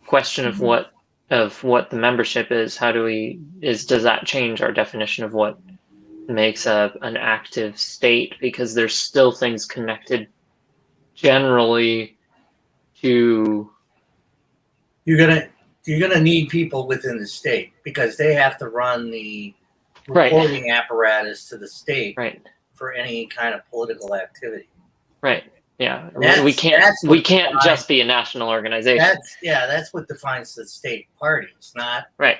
Speaker 1: question of what the membership is, how do we does that change our definition of what makes an active state? Because there's still things connected generally to.
Speaker 2: You're gonna need people within the state because they have to run the
Speaker 1: Right.
Speaker 2: reporting apparatus to the state
Speaker 1: Right.
Speaker 2: for any kind of political activity.
Speaker 1: Right. Yeah.
Speaker 2: That's-
Speaker 1: we can't
Speaker 2: that's what
Speaker 1: we can't
Speaker 2: defines-
Speaker 1: just be a national organization.
Speaker 2: That's what defines the state parties, not
Speaker 1: Right.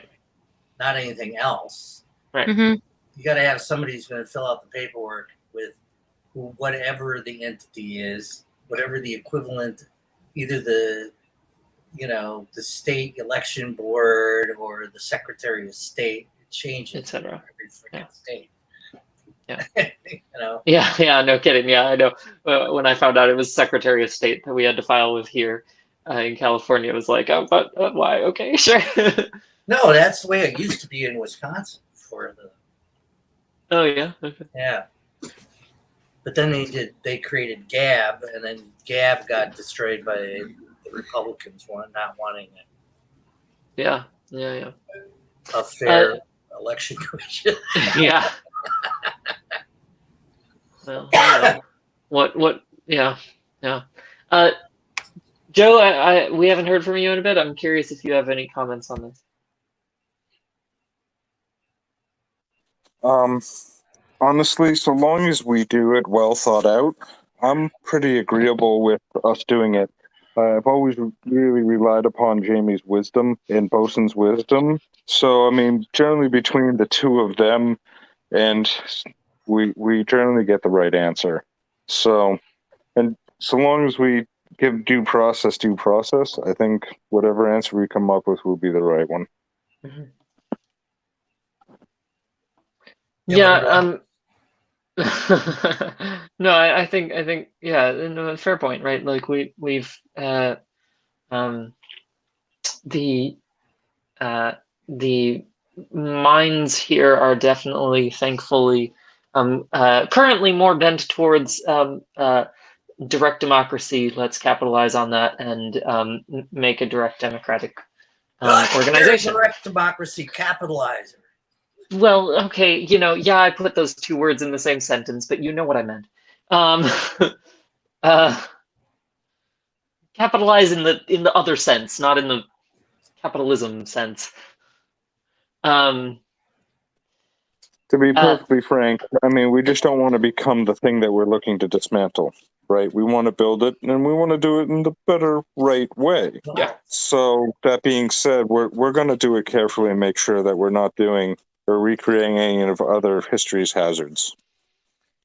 Speaker 2: anything else.
Speaker 5: Mm-hmm.
Speaker 2: You got to have somebody who's going to fill out the paperwork with whatever the entity is, whatever the equivalent, either the state election board or the Secretary of State. It changes
Speaker 1: Etc.
Speaker 2: every freaking
Speaker 1: Yeah.
Speaker 2: state.
Speaker 1: Yeah.
Speaker 2: Yeah,
Speaker 1: no kidding. Yeah, I know. When I found out it was Secretary of State that we had to file with here in California, it was like, oh, but why? Okay, sure.
Speaker 2: No, that's the way it used to be in Wisconsin for the
Speaker 1: Oh yeah. Okay.
Speaker 2: yeah. But then they created Gab, and then Gab got destroyed by the Republicans not wanting
Speaker 1: Yeah.
Speaker 2: a fair election commission.
Speaker 1: Yeah. Well, I don't know. What? Yeah. Joe, we haven't heard from you in a bit. I'm curious if you have any comments on this.
Speaker 3: Honestly, so long as we do it well thought out, I'm pretty agreeable with us doing it. I've always really relied upon Jamie's wisdom and Bosun's wisdom. So, I mean, generally between the two of them, and we generally get the right answer. So, and so long as we give due process, I think whatever answer we come up with will be the right one.
Speaker 1: Mm-hmm.
Speaker 2: Yeah,
Speaker 1: No, I think yeah, no, fair point, right? Like we've the minds here are definitely, thankfully, currently more bent towards direct democracy. Let's capitalize on that and make a direct democratic organization.
Speaker 2: Direct democracy capitalizer.
Speaker 1: Well, okay, yeah, I put those two words in the same sentence, but you know what I meant. Capitalize in the other sense, not in the capitalism sense.
Speaker 3: To be perfectly frank, I mean, we just don't want to become the thing that we're looking to dismantle, right? We want to build it, and we want to do it in the better, right way.
Speaker 1: Yeah.
Speaker 3: So that being said, we're going to do it carefully and make sure that we're not doing or recreating any of other history's hazards.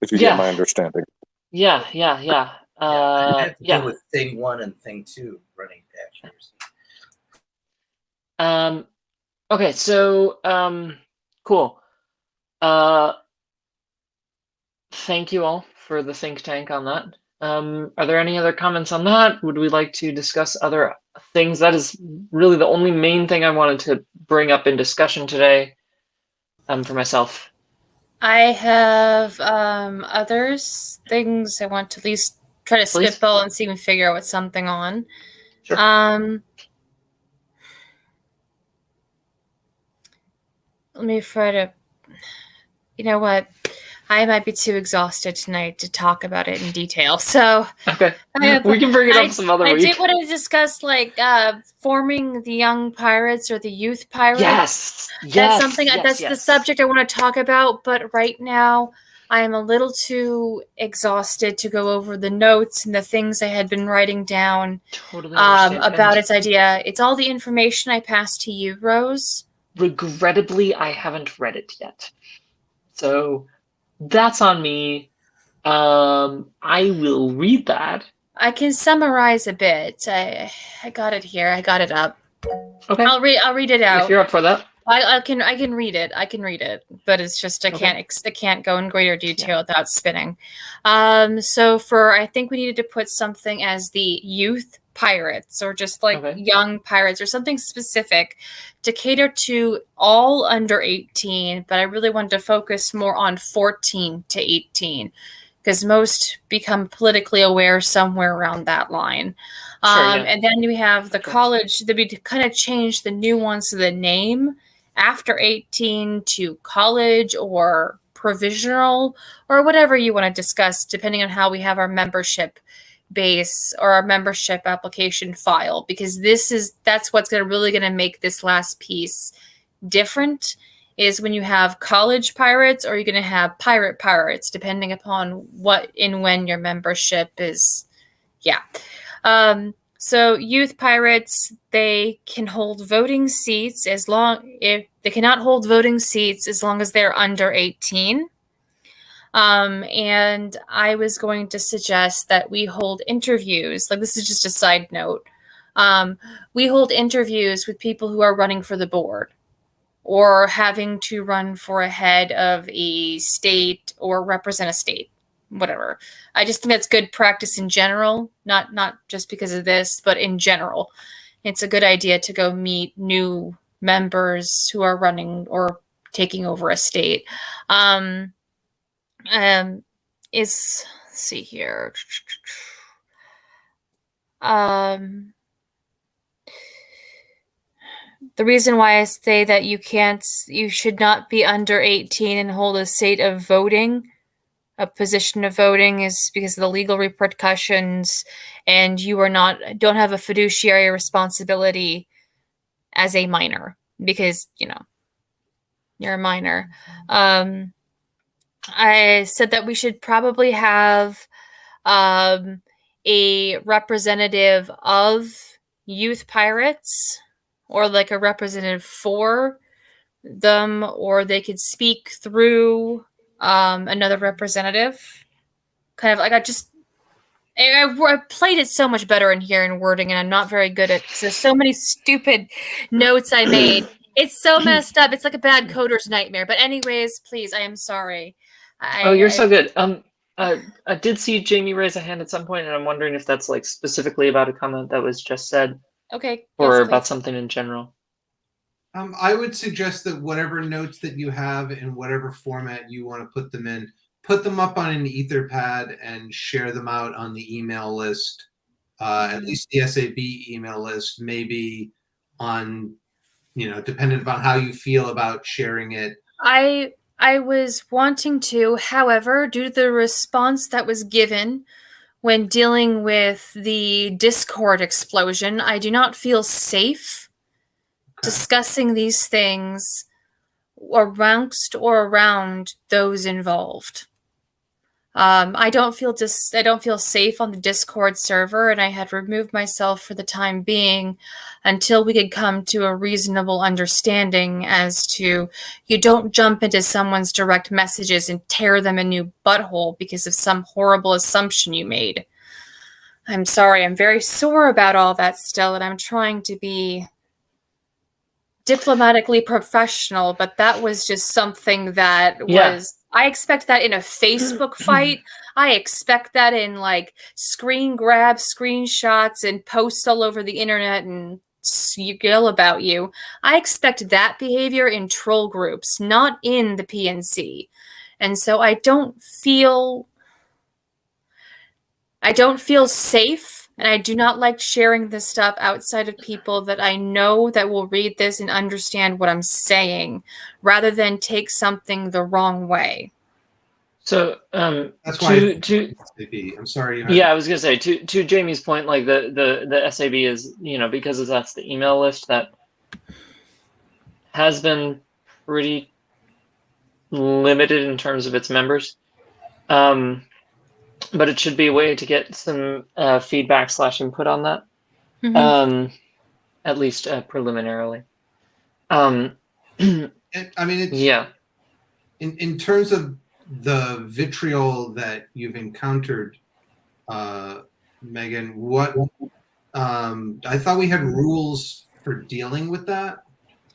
Speaker 3: If you get my understanding.
Speaker 1: Yeah.
Speaker 2: I have to deal with thing 1 and thing 2 running patches.
Speaker 1: Okay, so cool. Thank you all for the think tank on that. Are there any other comments on that? Would we like to discuss other things? That is really the only main thing I wanted to bring up in discussion today. For myself.
Speaker 5: I have others things I want to at least try to spitball and see if we can figure out something on.
Speaker 1: Sure.
Speaker 5: Let me try to. You know what? I might be too exhausted tonight to talk about it in detail. So
Speaker 1: Okay.
Speaker 5: I,
Speaker 1: We can bring it up some other
Speaker 5: I
Speaker 1: week.
Speaker 5: did want to discuss like forming the young pirates or the youth pirates.
Speaker 1: Yes.
Speaker 5: That's
Speaker 1: Yes.
Speaker 5: something.
Speaker 1: Yes,
Speaker 5: That's the
Speaker 1: yes.
Speaker 5: subject I want to talk about. But right now, I am a little too exhausted to go over the notes and the things I had been writing down
Speaker 1: Totally understand.
Speaker 5: about
Speaker 1: And
Speaker 5: its idea. It's all the information I passed to you, Rose.
Speaker 1: regrettably, I haven't read it yet. So that's on me. I will read that.
Speaker 5: I can summarize a bit. I got it here. I got it up.
Speaker 1: Okay.
Speaker 5: I'll read it out.
Speaker 1: If you're up for that.
Speaker 5: I can read it. I can read it, but it's just I can't go in greater detail without spinning. So I think we needed to put something as the youth pirates or just like young pirates or something specific to cater to all under 18, but I really wanted to focus more on 14 to 18 because most become politically aware somewhere around that line. And then we have the college that we kind of changed the nuance of the name after 18 to college or provisional or whatever you want to discuss, depending on how we have our membership base or our membership application file, because that's what's really going to make this last piece different is when you have college pirates or you're going to have pirate pirates, depending upon what and when your membership is. Yeah. So youth pirates, they can hold voting seats if they cannot hold voting seats as long as they're under 18. And I was going to suggest that we hold interviews. Like this is just a side note. We hold interviews with people who are running for the board or having to run for a head of a state or represent a state. Whatever. I just think that's good practice in general, not just because of this, but in general. It's a good idea to go meet new members who are running or taking over a state. Let's see here. The reason why I say that you should not be under 18 and hold a position of voting is because of the legal repercussions, and you don't have a fiduciary responsibility as a minor because, you're a minor. I said that we should probably have a representative of youth pirates or like a representative for them, or they could speak through another representative. Kind of like I played it so much better in here in wording, and I'm not very good at because there's so many stupid notes I made. It's so messed up. It's like a bad coder's nightmare. But anyways, please, I am sorry.
Speaker 1: You're so good. I did see Jamie raise a hand at some point, and I'm wondering if that's like specifically about a comment that was just said.
Speaker 5: Okay.
Speaker 1: Or
Speaker 5: yes,
Speaker 1: about something in general.
Speaker 7: I would suggest that whatever notes that you have in whatever format you want to put them in, put them up on an Etherpad and share them out on the email list, at least the SAB email list, maybe on, dependent upon how you feel about sharing it.
Speaker 5: I was wanting to, however, due to the response that was given when dealing with the Discord explosion, I do not feel safe discussing these things amongst or around those involved. I don't feel safe on the Discord server, and I had removed myself for the time being until we could come to a reasonable understanding as to you don't jump into someone's direct messages and tear them a new butthole because of some horrible assumption you made. I'm sorry, I'm very sore about all that still, and I'm trying to be diplomatically professional, but that was just something that was... I expect that in a Facebook fight. I expect that in like screen grabs, screenshots, and posts all over the internet and yell about you. I expect that behavior in troll groups, not in the PNC. And so I don't feel safe, and I do not like sharing this stuff outside of people that I know that will read this and understand what I'm saying, rather than take something the wrong way.
Speaker 1: So
Speaker 7: That's why.
Speaker 1: to
Speaker 7: I'm sorry. You had
Speaker 1: yeah, I was gonna say to Jamie's point, like the SAB is, you know, because that's the email list that has been pretty limited in terms of its members. But it should be a way to get some feedback / input on that,
Speaker 5: Mhm.
Speaker 1: at least preliminarily.
Speaker 7: I mean,
Speaker 1: Yeah.
Speaker 7: in terms of the vitriol that you've encountered, Megan, what I thought we had rules for dealing with that.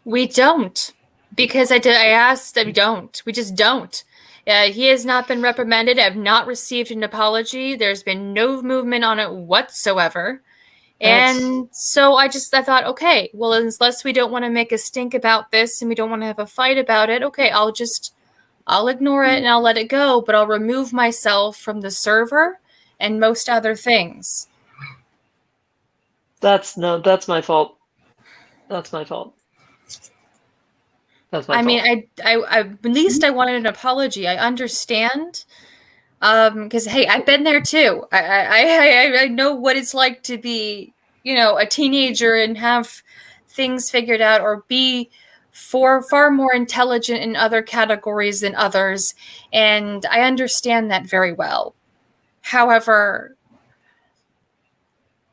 Speaker 5: We don't, because I asked. We don't. We just don't. He has not been reprimanded. I've not received an apology. There's been no movement on it whatsoever. And so I thought, okay, well, unless we don't want to make a stink about this and we don't want to have a fight about it, okay, I'll ignore it and I'll let it go, but I'll remove myself from the server and most other things.
Speaker 1: That's my fault. That's my fault. That's my
Speaker 5: I
Speaker 1: fault.
Speaker 5: mean, I at least I wanted an apology. I understand. Because hey, I've been there too. I know what it's like to be, you know, a teenager and have things figured out, or be far more intelligent in other categories than others, and I understand that very well. However,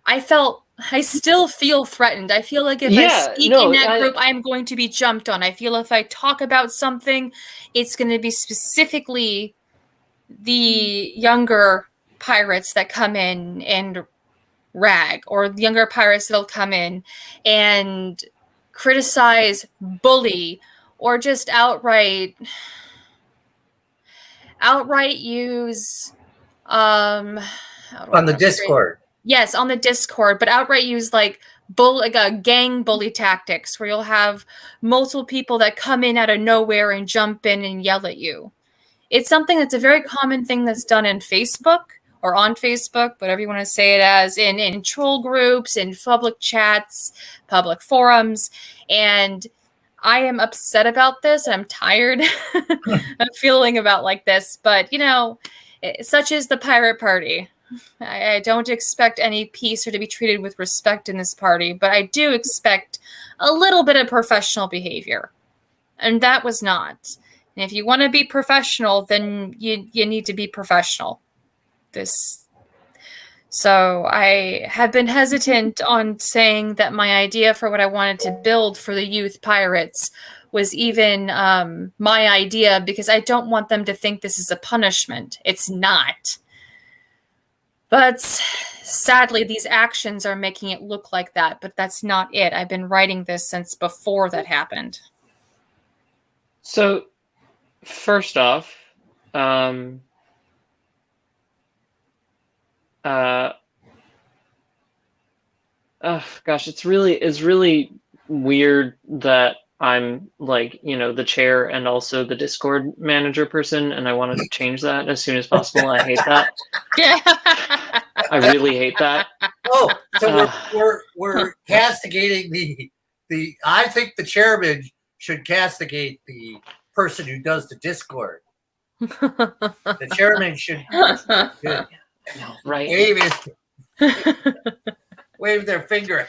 Speaker 5: I still feel threatened. I feel like if I speak in that group, I'm going to be jumped on. I feel if I talk about something, it's going to be specifically the younger pirates that come in and rag, or the younger pirates that'll come in and criticize, bully, or just outright use
Speaker 2: On the Discord.
Speaker 5: Yes, on the Discord, but outright use like gang bully tactics, where you'll have multiple people that come in out of nowhere and jump in and yell at you. It's something that's a very common thing that's done in Facebook, or on Facebook, whatever you want to say it as, in troll groups, in public chats, public forums, and I am upset about this. I'm tired of feeling about like this, but you know, such is the pirate party. I don't expect any peace or to be treated with respect in this party, but I do expect a little bit of professional behavior, and that was not. And if you want to be professional, then you need to be professional. So I have been hesitant on saying that my idea for what I wanted to build for the youth pirates was even my idea, because I don't want them to think this is a punishment. It's not. But sadly, these actions are making it look like that, but that's not it. I've been writing this since before that happened.
Speaker 1: So, first off, gosh, it's really weird that I'm like, you know, the chair and also the Discord manager person, and I wanted to change that as soon as possible. I hate that. I really hate that.
Speaker 2: Oh, so we're castigating the. I think the chairman should castigate the person who does the Discord. The chairman should
Speaker 1: right.
Speaker 2: wave their finger.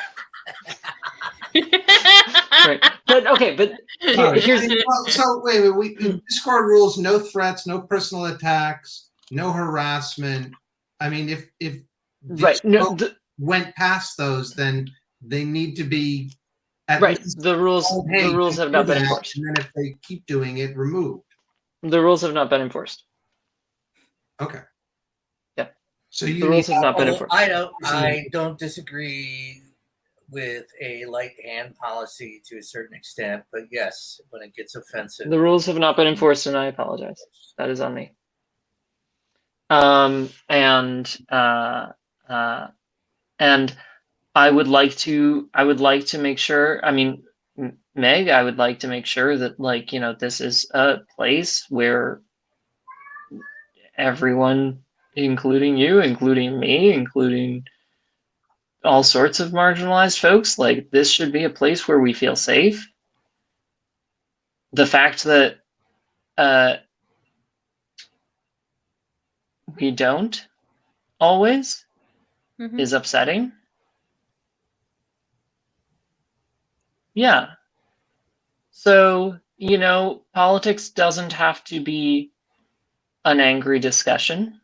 Speaker 1: Right. But okay, but here's
Speaker 7: so wait, we Discord rules: no threats, no personal attacks, no harassment. I mean, if
Speaker 1: right, no,
Speaker 7: went past those, then they need to be
Speaker 1: right. The rules have not been enforced.
Speaker 7: And then if they keep doing it, removed.
Speaker 1: The rules have not been enforced.
Speaker 7: Okay.
Speaker 1: Yeah.
Speaker 7: So
Speaker 1: the rules have not been enforced.
Speaker 2: I don't disagree with a light hand policy to a certain extent, but yes, when it gets offensive.
Speaker 1: The rules have not been enforced, and I apologize. That is on me. And I would like to make sure, I mean, Meg, I would like to make sure that, like, you know, this is a place where everyone, including you, including me, including all sorts of marginalized folks, like, this should be a place where we feel safe. The fact that we don't always
Speaker 5: Mhm.
Speaker 1: is upsetting. Yeah. So, politics doesn't have to be an angry discussion.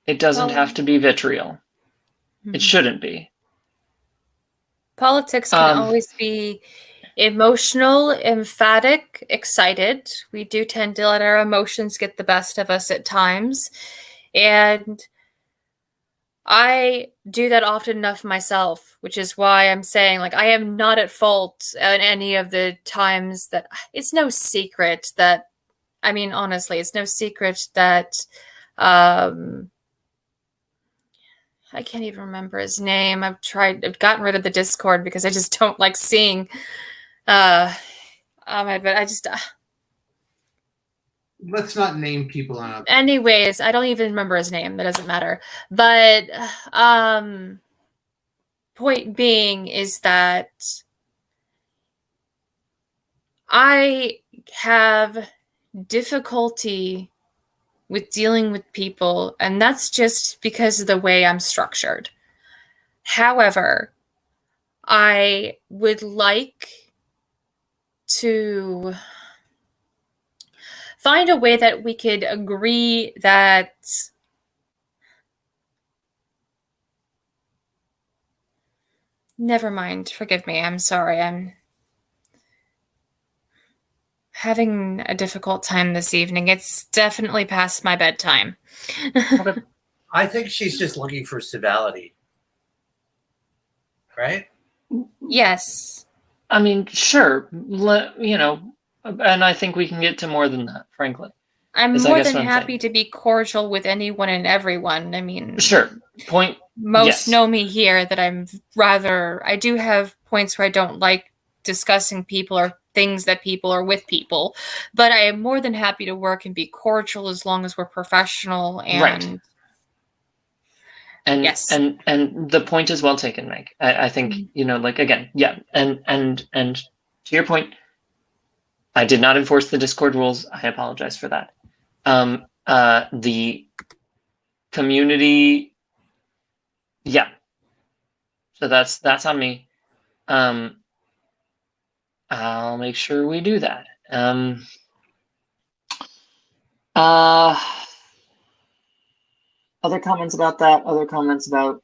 Speaker 1: It doesn't
Speaker 5: Well,
Speaker 1: have to be vitriol. It
Speaker 5: mhm.
Speaker 1: shouldn't be.
Speaker 5: Politics can always be emotional, emphatic, excited. We do tend to let our emotions get the best of us at times. And I do that often enough myself, which is why I'm saying, like, I am not at fault at any of the times that it's no secret that, I mean, honestly, it's no secret that, I can't even remember his name. I've gotten rid of the Discord because I just don't like seeing, Ahmed, but I just,
Speaker 7: Let's not name people on.
Speaker 5: anyways, I don't even remember his name. That doesn't matter. But, point being is that I have difficulty with dealing with people, and that's just because of the way I'm structured. However, I would like to find a way that we could agree that never mind, forgive me. I'm sorry. I'm having a difficult time this evening. It's definitely past my bedtime.
Speaker 2: I think she's just looking for civility, right?
Speaker 5: Yes.
Speaker 1: I mean, sure, and I think we can get to more than that, frankly.
Speaker 5: I'm
Speaker 1: Is I
Speaker 5: more
Speaker 1: guess
Speaker 5: than
Speaker 1: what I'm
Speaker 5: happy
Speaker 1: saying.
Speaker 5: to be cordial with anyone and everyone. I mean,
Speaker 1: Sure. Point.
Speaker 5: most
Speaker 1: yes.
Speaker 5: know me here that I do have points where I don't like discussing people or things that people are with people, but I am more than happy to work and be cordial as long as we're professional and
Speaker 1: Right. And
Speaker 5: yes.
Speaker 1: and the point is well taken, Meg. I think like again, yeah, and to your point, I did not enforce the Discord rules. I apologize for that. The community, yeah. So that's on me. I'll make sure we do that. Other comments about that? Other comments about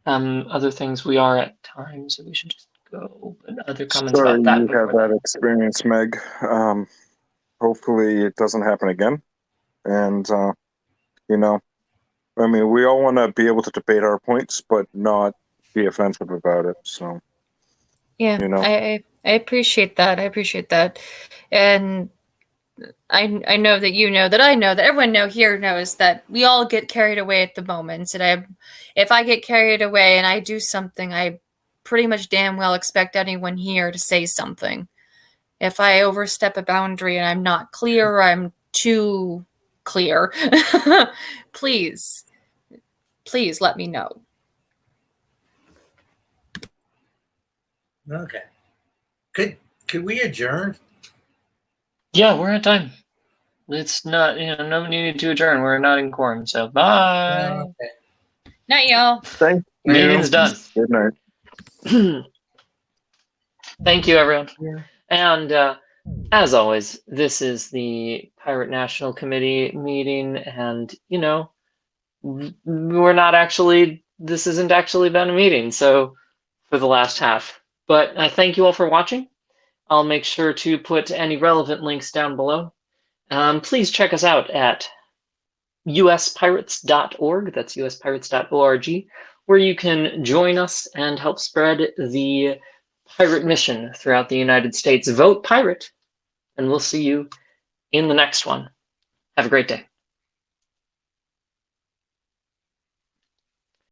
Speaker 1: other things? We are at time, so we should just go. But other comments
Speaker 3: Sorry
Speaker 1: about that
Speaker 3: you
Speaker 1: before
Speaker 3: have that experience, Meg. Hopefully it doesn't happen again. And I mean, we all want to be able to debate our points, but not be offensive about it. So
Speaker 5: Yeah, I appreciate that. I appreciate that. And I know that you know that I know that everyone here knows that we all get carried away at the moment. And if I get carried away and I do something, I pretty much damn well expect anyone here to say something. If I overstep a boundary and I'm not clear or I'm too clear, please let me know.
Speaker 2: Okay. Could we adjourn?
Speaker 1: Yeah, we're at time. It's not, nobody needed to adjourn. We're not in quorum, so bye.
Speaker 2: Okay.
Speaker 5: Night, y'all.
Speaker 3: thank you.
Speaker 1: Meeting's done.
Speaker 3: Good night.
Speaker 1: Thank you, everyone.
Speaker 2: Yeah.
Speaker 1: And as always, this is the Pirate National Committee meeting, and this isn't actually been a meeting, so for the last half. But I thank you all for watching. I'll make sure to put any relevant links down below. Please check us out at uspirates.org, that's uspirates.org, where you can join us and help spread the pirate mission throughout the United States. Vote pirate, and we'll see you in the next one. Have a great day.